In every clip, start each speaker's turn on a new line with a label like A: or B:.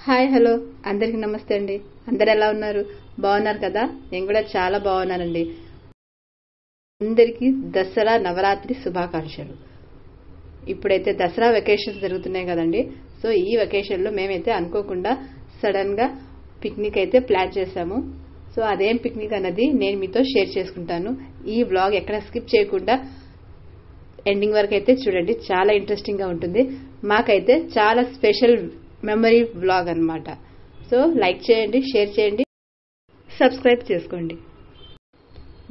A: Hi hello అందరికీ నమస్తే అండి. అందరు ఎలా ఉన్నారు? బాగున్నారు కదా? నేను కూడా చాలా బాగున్నానండి. అందరికీ దసరా నవరాత్రి శుభాకాంక్షలు. ఇప్పుడైతే దసరా వెకేషన్స్ జరుగుతున్నాయి కదండి. సో ఈ వెకేషన్లో మేమైతే అనుకోకుండా సడన్ గా పిక్నిక్ అయితే ప్లాన్ చేశాము. సో అదేం పిక్నిక్ అన్నది నేను మీతో షేర్ చేసుకుంటాను. ఈ వ్లాగ్ ఎక్కడ స్కిప్ చేయకుండా ఎండింగ్ వరకు అయితే చూడండి, చాలా ఇంట్రెస్టింగ్ గా ఉంటుంది. మాకైతే చాలా స్పెషల్ మెమరీ వ్లాగ్ అన్నమాట. సో లైక్ చేయండి, షేర్ చేయండి, సబ్స్క్రైబ్ చేసుకోండి.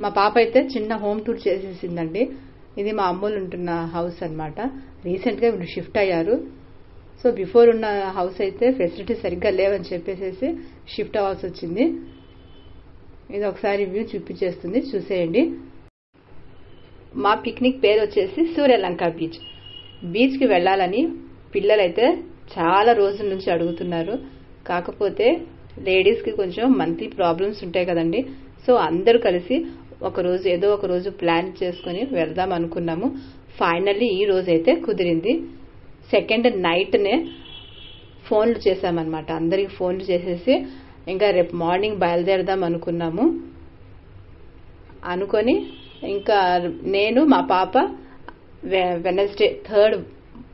A: మా పాప అయితే చిన్న హోమ్ టూర్ చేసేసిందండి. ఇది మా అమ్మోళ్ళు ఉంటున్న హౌస్ అన్నమాట. రీసెంట్ గా వీళ్ళు షిఫ్ట్ అయ్యారు. సో బిఫోర్ ఉన్న హౌస్ అయితే ఫెసిలిటీస్ సరిగ్గా లేవని చెప్పేసి షిఫ్ట్ అవ్వాల్సి వచ్చింది. ఇది ఒకసారి వ్యూ చూపించేస్తుంది, చూసేయండి. మా పిక్నిక్ పేరు వచ్చేసి సూర్యలంక బీచ్. బీచ్ కి వెళ్లాలని పిల్లలైతే చాలా రోజుల నుంచి అడుగుతున్నారు. కాకపోతే లేడీస్ కి కొంచెం మంత్లీ ప్రాబ్లమ్స్ ఉంటాయి కదండి. సో అందరూ కలిసి ఏదో ఒక రోజు ప్లాన్ చేసుకుని వెళ్దాం అనుకున్నాము. ఫైనల్లీ ఈ రోజు అయితే కుదిరింది. సెకండ్ నైట్ నే ఫోన్లు చేశామన్నమాట. అందరికి ఫోన్లు చేసేసి ఇంకా రేపు మార్నింగ్ బయలుదేరదాం అనుకున్నాము. అనుకొని ఇంకా నేను మా పాప వెనస్డే 3rd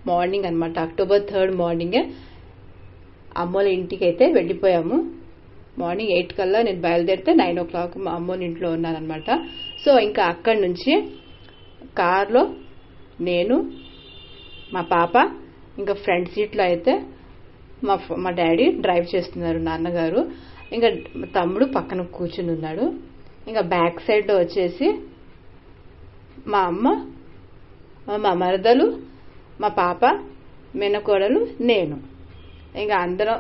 A: మార్నింగ్ అనమాట, అక్టోబర్ 3rd మార్నింగే అమ్మోళ్ళ ఇంటికి అయితే వెళ్ళిపోయాము. మార్నింగ్ 8 కల్లా నేను బయలుదేరితే 9 o'clock మా అమ్మోళ్ళ ఇంట్లో ఉన్నానమాట. సో ఇంకా అక్కడి నుంచి కార్లో నేను, మా పాప, ఇంకా ఫ్రంట్ సీట్లో అయితే మా డాడీ డ్రైవ్ చేస్తున్నారు, నాన్నగారు. ఇంకా తమ్ముడు పక్కన కూర్చుని ఉన్నాడు. ఇంకా బ్యాక్ సైడ్ వచ్చేసి మా అమ్మ, మా మరదలు, మా పాప, మేనకోడలు, నేను. ఇంకా అందరం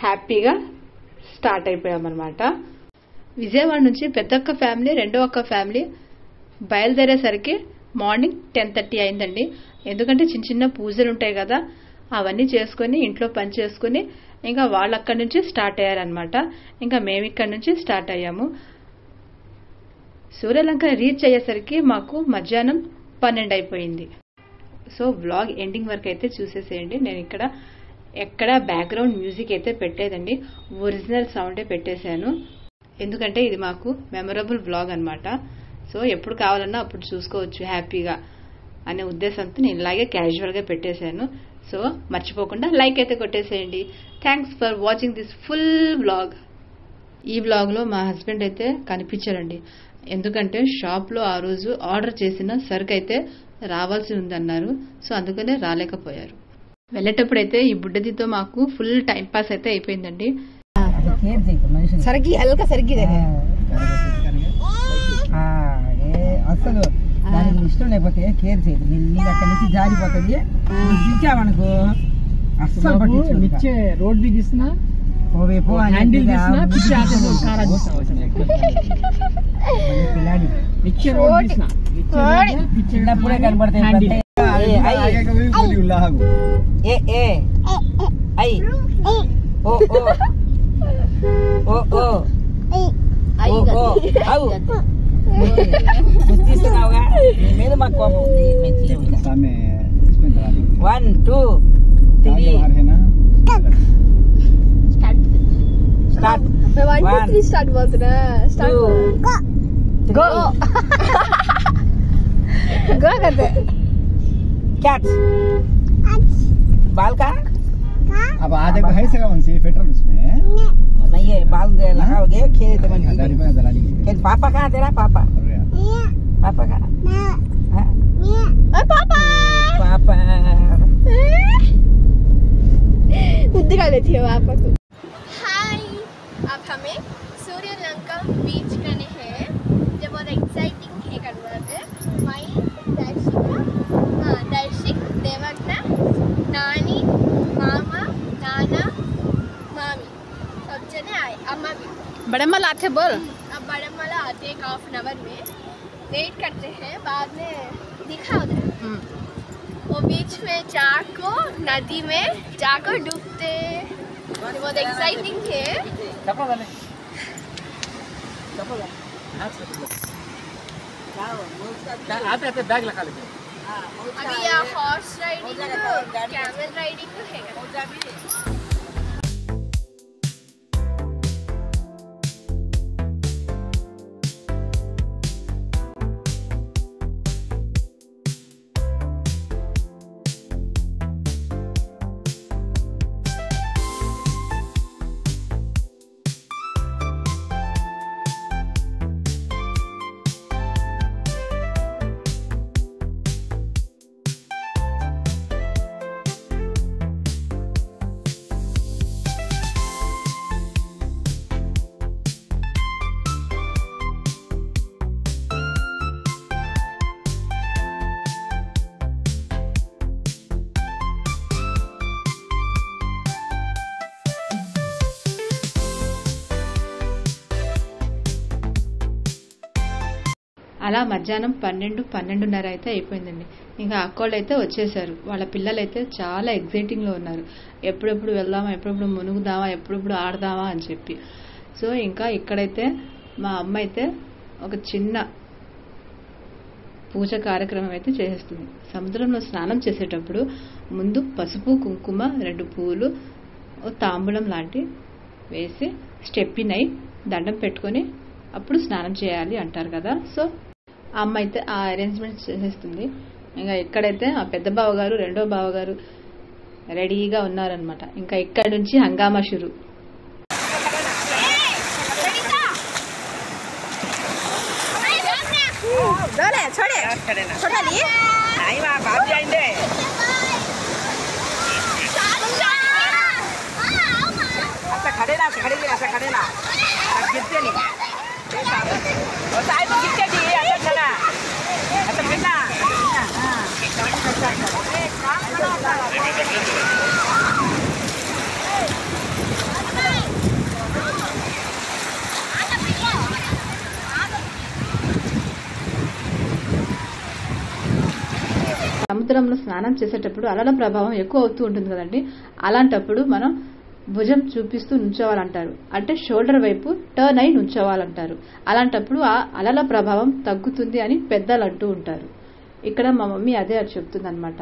A: హ్యాపీగా స్టార్ట్ అయిపోయామన్నమాట. విజయవాడ నుంచి పెద్దక్క ఫ్యామిలీ, రెండో అక్క ఫ్యామిలీ బయలుదేరేసరికి మార్నింగ్ 10:30 అయిందండి. ఎందుకంటే చిన్న చిన్న పూజలు ఉంటాయి కదా, అవన్నీ చేసుకుని ఇంట్లో పని చేసుకుని ఇంకా వాళ్ళు అక్కడి నుంచి స్టార్ట్ అయ్యారనమాట. ఇంకా మేము ఇక్కడి నుంచి స్టార్ట్ అయ్యాము. సూర్యలంక రీచ్ అయ్యేసరికి మాకు మధ్యాహ్నం 12 అయిపోయింది. సో వ్లాగ్ ఎండింగ్ వరకు అయితే చూసేసేయండి. నేను ఎక్కడ బ్యాక్గ్రౌండ్ మ్యూజిక్ అయితే పెట్టేదండి, ఒరిజినల్ సౌండే పెట్టేశాను. ఎందుకంటే ఇది మాకు మెమరబుల్ వ్లాగ్ అన్నమాట. సో ఎప్పుడు కావాలన్నా అప్పుడు చూసుకోవచ్చు హ్యాపీగా అనే ఉద్దేశంతో నేను ఇలాగే క్యాజువల్ గా పెట్టేశాను. సో మర్చిపోకుండా లైక్ అయితే కొట్టేసేయండి. Thanks for watching this full vlog. ఈ వ్లాగ్ లో మా హస్బెండ్ అయితే కనిపించారండి. ఎందుకంటే షాప్ లో ఆ రోజు ఆర్డర్ చేసిన సరుకు అయితే రావాల్సి ఉందన్నారు. సో అందుకనే రాలేకపోయారు. వెళ్ళేటప్పుడైతే ఈ బుడ్డదితో మాకు ఫుల్ టైం పాస్ అయితే అయిపోయిందండి.
B: అసలు దానికి ఇష్టం లేకపోతే కేర్ చేయదు, నీళ్ళు అక్కడి నుంచి జారిపోతుంది. పిలిచామనుకో అస్సలు పట్టించే రోడ్ బిగిస్తున్నా చిన్నప్పుడే కనబడతాయి. తీస్తున్నావుగా మీద మాకు కోపం ఉంది. 1 2 3 Start. 1 2 3 start बोलते start go go करते cats बाल का
C: अब आधे को है सगा उनसे पेट्रोल उसमें
B: नहीं है, बाल लगाओगे खेत में खेत। पापा कहाँ तेरा? पापा पापा कहाँ? पापा पापा बुद्धि का लेती है पापा को.
D: अब हमें सूर्यलंका बीच करने हैं, जो बहुत एक्साइटिंग है करना है. माई दर्शिक देवज्ञा नानी मामा नाना मामी सब जने आए. अम्मा भी
A: बड़म्मा लाते बोल.
D: अब बड़म्मा आते 1/2 hour में वेट करते हैं. बाद में दिखा उधर वो बीच में जाको नदी में जाको डूबते. बहुत एक्साइटिंग है.
C: आते बैग लगा लेते.
D: अभी यहाँ हॉर्स राइडिंग, कैमल राइडिंग है.
A: అలా మధ్యాహ్నం 12-12:30 అయితే అయిపోయిందండి. ఇంకా అక్కోళ్ళు అయితే వచ్చేసారు. వాళ్ళ పిల్లలైతే చాలా ఎగ్జైటింగ్లో ఉన్నారు. ఎప్పుడెప్పుడు వెళ్దామా, ఎప్పుడెప్పుడు మునుగుదామా, ఎప్పుడెప్పుడు ఆడదామా అని చెప్పి. సో ఇంకా ఇక్కడైతే మా అమ్మ అయితే ఒక చిన్న పూజ కార్యక్రమం అయితే చేసేస్తుంది. సముద్రంలో స్నానం చేసేటప్పుడు ముందు పసుపు, కుంకుమ, 2 పువ్వులు, తాంబూలం లాంటి వేసి స్టెప్పినై దండం పెట్టుకొని అప్పుడు స్నానం చేయాలి అంటారు కదా. సో ఆ అమ్మ అయితే ఆ అరేంజ్మెంట్స్ చేసేస్తుంది. ఇంకా ఇక్కడైతే ఆ పెద్ద బావగారు, రెండో బావగారు రెడీగా ఉన్నారనమాట. ఇంకా ఇక్కడ నుంచి హంగామా షురు. సముద్రంలో స్నానం చేసేటప్పుడు అలల ప్రభావం ఎక్కువ అవుతూ ఉంటుంది కదండి. అలాంటప్పుడు మనం భుజం చూపిస్తూ నుంచోవాలంటారు. అంటే షోల్డర్ వైపు టర్న్ అయి నుంచోవాలంటారు. అలాంటప్పుడు ఆ అలల ప్రభావం తగ్గుతుంది అని పెద్దలు అంటూ ఉంటారు. ఇక్కడ మా మమ్మీ అదే అది చెప్తుంది అనమాట.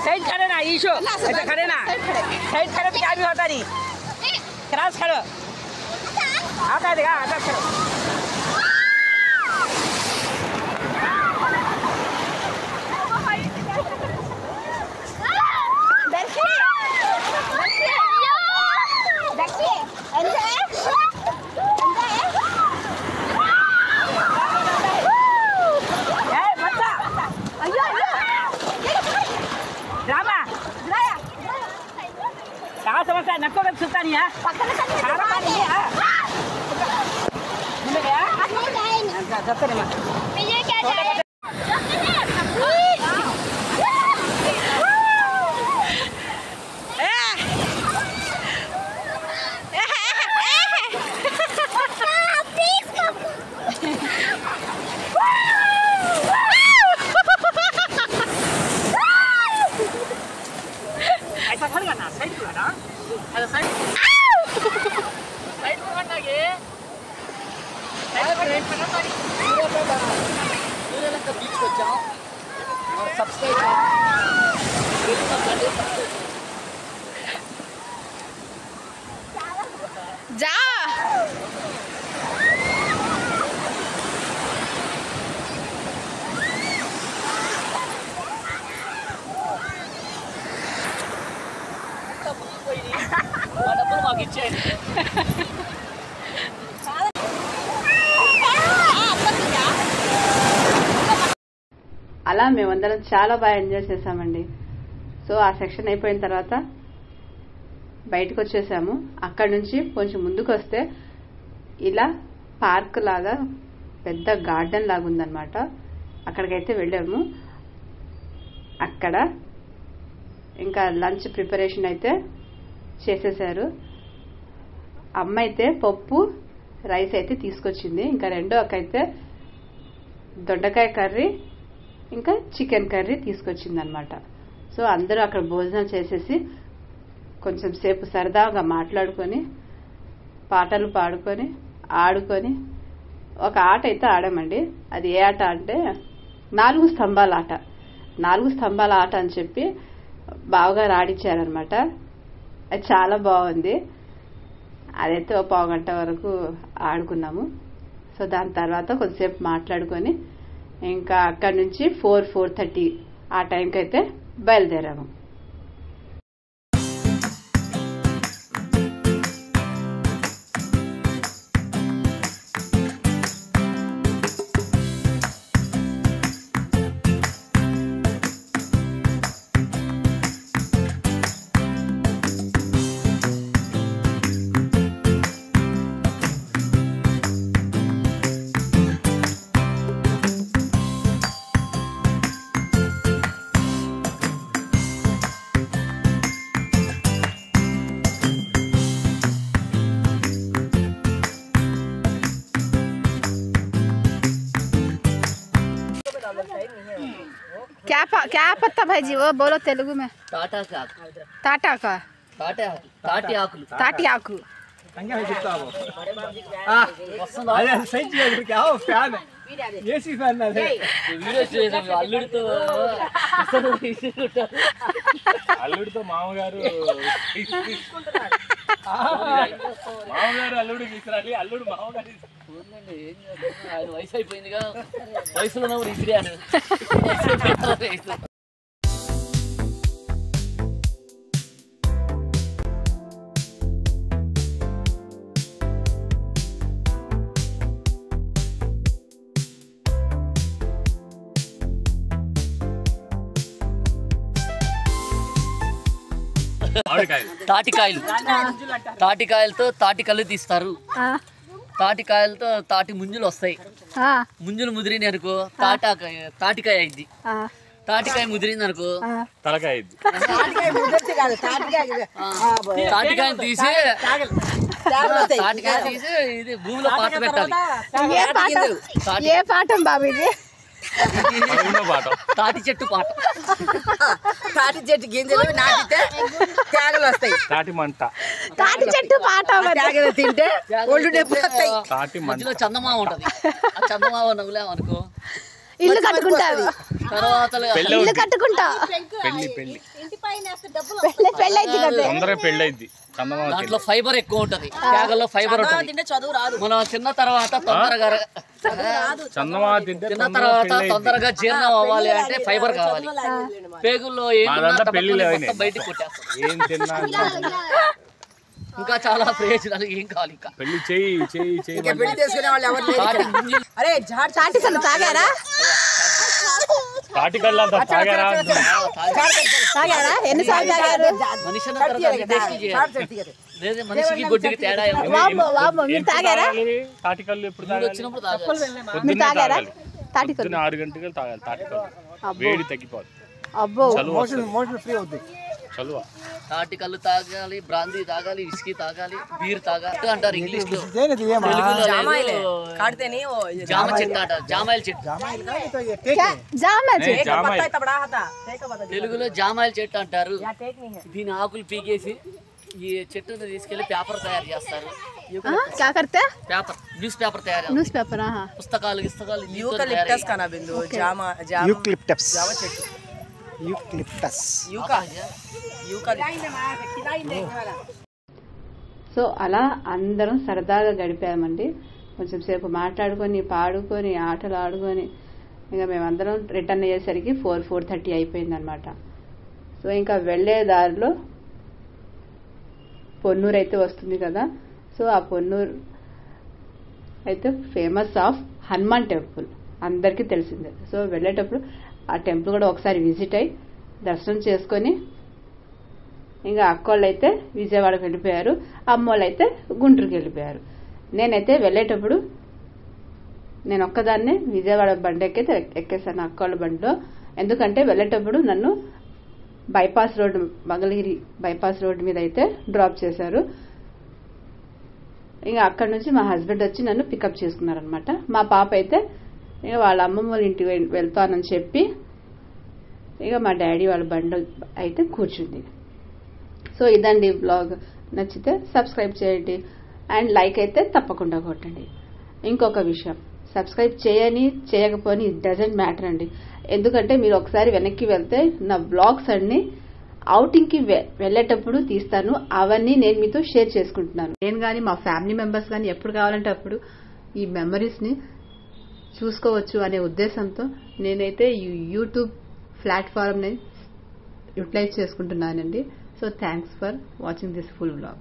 B: साइड खड़े ना ईशो ऐसा खड़े ना साइड खड़े तो क्या भी होता नहीं क्रॉस खड़ो आता देखा आता खड़ो समस्या नक्को का सुनता नहीं है पकड़ का नहीं है मिल गया जब तक नहीं ये क्या है ऐसा खड़ ना साइड को ना अरे साइड साइड को हटना ये साइड करना पड़ी पूरे लग बीच को जाओ और सब्सक्राइब जा
A: అలా మేమందరం చాలా బాగా ఎంజాయ్ చేసామండి. సో ఆ సెక్షన్ అయిపోయిన తర్వాత బయటకు వచ్చేసాము. అక్కడ నుంచి కొంచెం ముందుకు వస్తే ఇలా పార్క్ లాగా పెద్ద గార్డెన్ లాగా ఉందన్నమాట. అక్కడికైతే వెళ్ళాము. అక్కడ ఇంకా లంచ్ ప్రిపరేషన్ అయితే చేసేసారు. అమ్మ అయితే పప్పు రైస్ అయితే తీసుకొచ్చింది. ఇంకా రెండో అక్క అయితే దొండకాయ కర్రీ ఇంకా చికెన్ కర్రీ తీసుకొచ్చింది అనమాట. సో అందరూ అక్కడ భోజనం చేసేసి కొంచెం సేపు సరదాగా మాట్లాడుకొని పాటలు పాడుకొని ఆడుకొని ఒక ఆట అయితే ఆడామండి. అది ఏ ఆట అంటే 4 స్తంభాల ఆట. 4 స్తంభాల ఆట అని చెప్పి బాగా ఆడిచ్చారనమాట. అది చాలా బాగుంది. అదైతే ఒక పావు గంట వరకు ఆడుకున్నాము. సో దాని తర్వాత కొద్దిసేపు మాట్లాడుకొని ఇంకా అక్కడి నుంచి 4:30 ఆ టైంకి అయితే బయలుదేరాము. क्या पत्ता भाजी वो बोलो तेलुगु में.
E: टाटा का
A: टाटा का
E: ताटी आकुలు
A: ताटी आकु
C: అదే సైజ్ చేయడానికి ఫ్యాన్ ఏసీ ఫ్యాన్ అదే అల్లుడితో మామగారు అల్లుడికి ఇస్తారండి. అల్లుడు మామగారు
E: ఆయన వయసు అయిపోయిందిగా. వయసులో ఉన్నప్పుడు ఇసిరాను. తాటికాయలతో తాటికల్లు తీస్తారు. తాటికాయలతో తాటి ముంజులు వస్తాయి. ముంజులు ముదిరింది అనుకో తాటికాయ అయింది. తాటికాయ ముదిరింది అనుకో
C: తలకాయ అయింది.
E: తాటికాయని తీసి ఇది భూమిలో పాట పెట్టాలి.
A: ఏ పాఠం బాబు ఇది?
E: తాటి చెట్టు పాట.
B: తాటి చెట్టు గింజలు నాటితే తేగలు వస్తాయి.
C: తాటి మంట.
A: తాటి చెట్టు పాట
B: తేగలు తింటే ఒళ్ళు నొప్పి వస్తాయి.
E: మధ్యలో చందమామ ఉంటది. ఆ చందమామ నవ్వులేమనుకో
A: ఇల్లు కట్టుకుంటావు.
E: తర్వాత
A: ఇల్లు కట్టుకుంటా.
C: పెళ్లి
A: పెళ్ళి అయింది కదా.
C: తొందరగా పెళ్లి అయింది.
E: దాంట్లో ఫైబర్ ఎక్కువ ఉంటది. తేగల్లో ఫైబర్ ఉంటది. మనం తిన్న తర్వాత తొందరగా జీర్ణం అవ్వాలి అంటే ఫైబర్ కావాలి. పేగుల్లో బయటికి కొట్టేస్తాం. ఇంకా చాలా ప్రయోజనాలు ఏం కావాలి. ఇంకా
C: పెళ్లి చేయి
B: పెళ్లి చేసుకునే వాళ్ళు ఎవరు తాగారా?
C: తాటికల్లా తాగారా?
A: ఎన్నిసార్లు తాగారు?
E: మనిషికి గుడ్డికి తేడా.
A: తాగారా?
C: తాటికల్లు ఎప్పుడు
E: వచ్చినప్పుడు
A: తాగారా?
C: 6 గంటలకు తాగాలి. తాటికల్లు వేడి తగ్గిపోదు. చలువ.
E: తాటికల్లు తాగాలి, బ్రాందీ తాగాలి, విస్కీ తాగాలి, బీర్ తాగాలి అంటారు ఇంగ్లీష్ లో. జామ చెట్టు అంటారు. జామాయిల చెట్టు. తెలుగులో జామాయిల చెట్టు అంటారు. దీని ఆకులు పీకేసి ఈ చెట్టును తీసుకెళ్లి పేపర్ తయారు చేస్తారు. పేపర్ న్యూస్ పేపర్ తయారు. పుస్తకాలు
A: సో అలా అందరం సరదాగా గడిపామండి. కొంచెం సేపు మాట్లాడుకొని పాడుకొని ఆటలు ఆడుకొని ఇంకా మేమందరం రిటర్న్ అయ్యేసరికి 4:30 అయిపోయిందనమాట. సో ఇంకా వెళ్లే దారిలో పొన్నూరు అయితే వస్తుంది కదా. సో ఆ పొన్నూరు అయితే ఫేమస్ ఆఫ్ హనుమాన్ టెంపుల్ అందరికీ తెలిసిందే. సో వెళ్ళేటప్పుడు ఆ టెంపుల్ కూడా ఒకసారి విజిట్ అయ్యి దర్శనం చేసుకొని ఇంకా అక్కోళ్ళు అయితే విజయవాడకు వెళ్ళిపోయారు, అమ్మోళ్ళు అయితే గుంటూరుకి వెళ్ళిపోయారు. నేనైతే వెళ్ళేటప్పుడు నేను ఒక్కదాన్నే విజయవాడ బండి ఎక్కేసాను అక్క వాళ్ళ బండిలో. ఎందుకంటే వెళ్ళేటప్పుడు నన్ను bypass road, Mangalagiri bypass road మీద అయితే డ్రాప్ చేశారు. ఇక అక్కడ నుంచి మా హస్బెండ్ వచ్చి నన్ను పికప్ చేసుకున్నారనమాట. మా పాప అయితే ఇక వాళ్ళ అమ్మమ్మ వాళ్ళ ఇంటికి వెళ్తానని చెప్పి ఇక మా డాడీ వాళ్ళ బండి అయితే కూర్చుంది. సో ఇదండి బ్లాగ్. నచ్చితే సబ్స్క్రైబ్ చేయండి అండ్ లైక్ అయితే తప్పకుండా కొట్టండి. ఇంకొక విషయం, సబ్స్క్రైబ్ చేయకపోని ఇట్ డజంట్ మ్యాటర్ అండి. ఎందుకంటే మీరు ఒకసారి వెనక్కి వెళ్తే నా బ్లాగ్స్ అన్ని ఔటింగ్కి వెళ్ళేటప్పుడు తీస్తాను. అవన్నీ నేను మీతో షేర్ చేసుకుంటున్నాను. నేను కానీ మా ఫ్యామిలీ మెంబర్స్ కానీ ఎప్పుడు కావాలంటే అప్పుడు ఈ మెమరీస్ని చూసుకోవచ్చు అనే ఉద్దేశంతో నేనైతే ఈ యూట్యూబ్ ప్లాట్ఫామ్ని యూటిలైజ్ చేసుకుంటున్నానండి. So thanks for watching this full blog.